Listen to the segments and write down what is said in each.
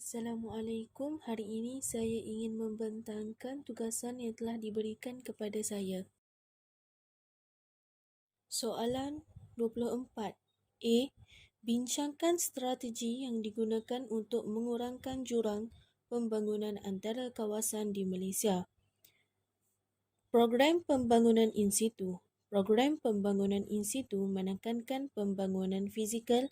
Assalamualaikum. Hari ini saya ingin membentangkan tugasan yang telah diberikan kepada saya. Soalan 24. A. Bincangkan strategi yang digunakan untuk mengurangkan jurang pembangunan antara kawasan di Malaysia. Program pembangunan in situ. Program pembangunan in situ menekankan pembangunan fizikal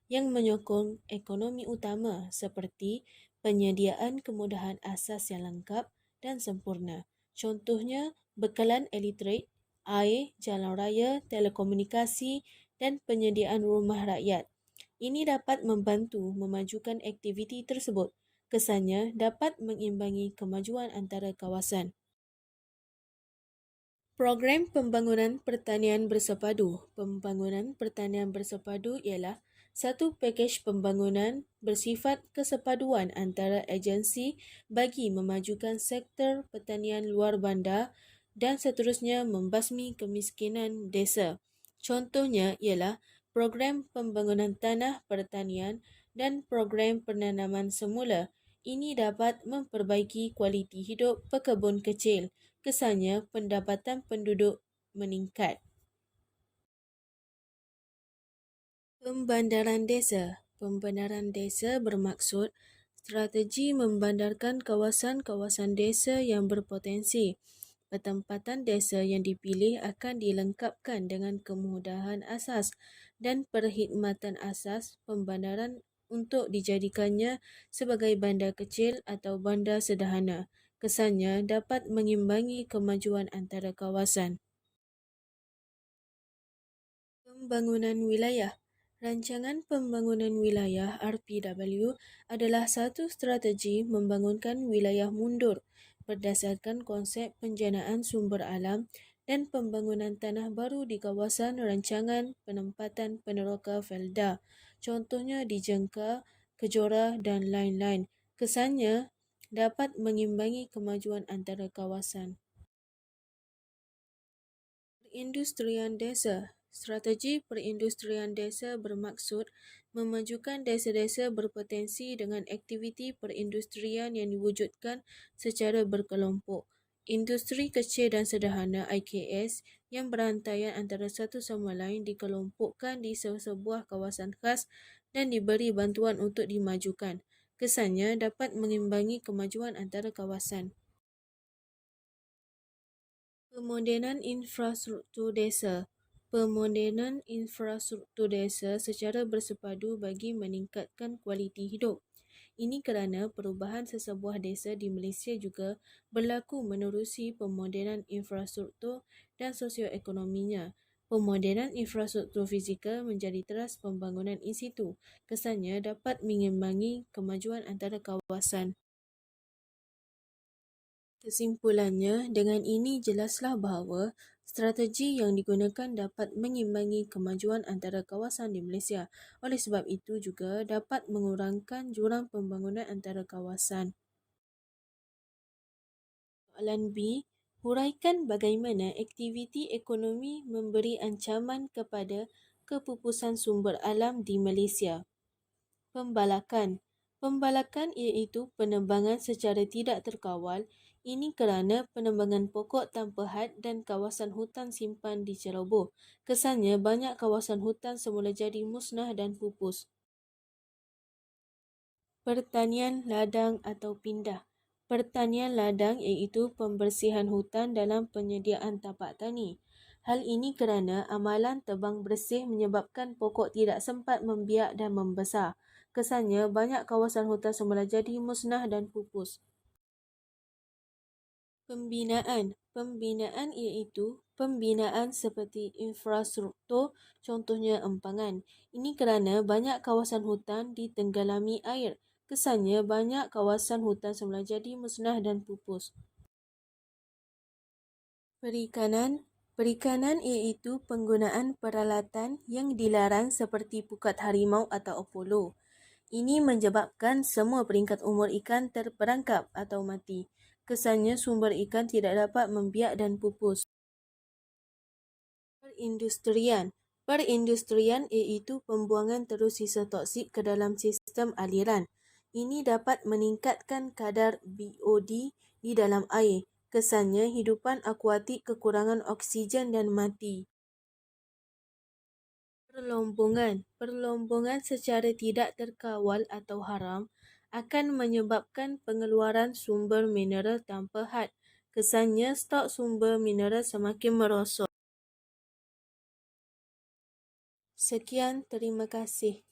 yang menyokong ekonomi utama seperti penyediaan kemudahan asas yang lengkap dan sempurna. Contohnya, bekalan elektrik, air, jalan raya, telekomunikasi dan penyediaan rumah rakyat. Ini dapat membantu memajukan aktiviti tersebut. Kesannya dapat mengimbangi kemajuan antara kawasan. Program pembangunan pertanian bersepadu. Pembangunan pertanian bersepadu ialah satu pakej pembangunan bersifat kesepaduan antara agensi bagi memajukan sektor pertanian luar bandar dan seterusnya membasmi kemiskinan desa. Contohnya ialah program pembangunan tanah pertanian dan program penanaman semula. Ini dapat memperbaiki kualiti hidup pekebun kecil. Kesannya pendapatan penduduk meningkat. Pembandaran desa. Pembandaran desa bermaksud strategi membandarkan kawasan-kawasan desa yang berpotensi. Petempatan desa yang dipilih akan dilengkapkan dengan kemudahan asas dan perkhidmatan asas pembandaran untuk dijadikannya sebagai bandar kecil atau bandar sederhana. Kesannya dapat mengimbangi kemajuan antara kawasan. Pembangunan wilayah. Rancangan Pembangunan Wilayah (RPW) adalah satu strategi membangunkan wilayah mundur berdasarkan konsep penjanaan sumber alam dan pembangunan tanah baru di kawasan rancangan penempatan peneroka Felda. Contohnya di Jengka, Kejora dan lain-lain. Kesannya dapat mengimbangi kemajuan antara kawasan. Perindustrian desa. Strategi perindustrian desa bermaksud memajukan desa-desa berpotensi dengan aktiviti perindustrian yang diwujudkan secara berkelompok. Industri kecil dan sederhana IKS yang berantaian antara satu sama lain dikelompokkan di sebuah kawasan khas dan diberi bantuan untuk dimajukan. Kesannya dapat mengimbangi kemajuan antara kawasan. Pemodenan infrastruktur desa. Pemodenan infrastruktur desa secara bersepadu bagi meningkatkan kualiti hidup. Ini kerana perubahan sesebuah desa di Malaysia juga berlaku menerusi pemodenan infrastruktur dan sosioekonominya. Pemodenan infrastruktur fizikal menjadi teras pembangunan in situ. Kesannya dapat mengimbangi kemajuan antara kawasan. Kesimpulannya, dengan ini jelaslah bahawa strategi yang digunakan dapat mengimbangi kemajuan antara kawasan di Malaysia. Oleh sebab itu juga dapat mengurangkan jurang pembangunan antara kawasan. Soalan B. Huraikan bagaimana aktiviti ekonomi memberi ancaman kepada kepupusan sumber alam di Malaysia. Pembalakan. Pembalakan iaitu penebangan secara tidak terkawal. Ini kerana penebangan pokok tanpa had dan kawasan hutan simpan diceroboh. Kesannya banyak kawasan hutan semula jadi musnah dan pupus. Pertanian ladang atau pindah. Pertanian ladang iaitu pembersihan hutan dalam penyediaan tapak tani. Hal ini kerana amalan tebang bersih menyebabkan pokok tidak sempat membiak dan membesar. Kesannya banyak kawasan hutan semula jadi musnah dan pupus. Pembinaan. Pembinaan iaitu pembinaan seperti infrastruktur, contohnya empangan. Ini kerana banyak kawasan hutan ditenggelami air. Kesannya banyak kawasan hutan semula jadi musnah dan pupus. Perikanan. Perikanan iaitu penggunaan peralatan yang dilarang seperti pukat harimau atau Apollo. Ini menyebabkan semua peringkat umur ikan terperangkap atau mati. Kesannya sumber ikan tidak dapat membiak dan pupus. Perindustrian. Perindustrian iaitu pembuangan terus sisa toksik ke dalam sistem aliran. Ini dapat meningkatkan kadar BOD di dalam air. Kesannya, hidupan akuatik kekurangan oksigen dan mati. Perlombongan. Perlombongan secara tidak terkawal atau haram akan menyebabkan pengeluaran sumber mineral tanpa had. Kesannya, stok sumber mineral semakin merosot. Sekian, terima kasih.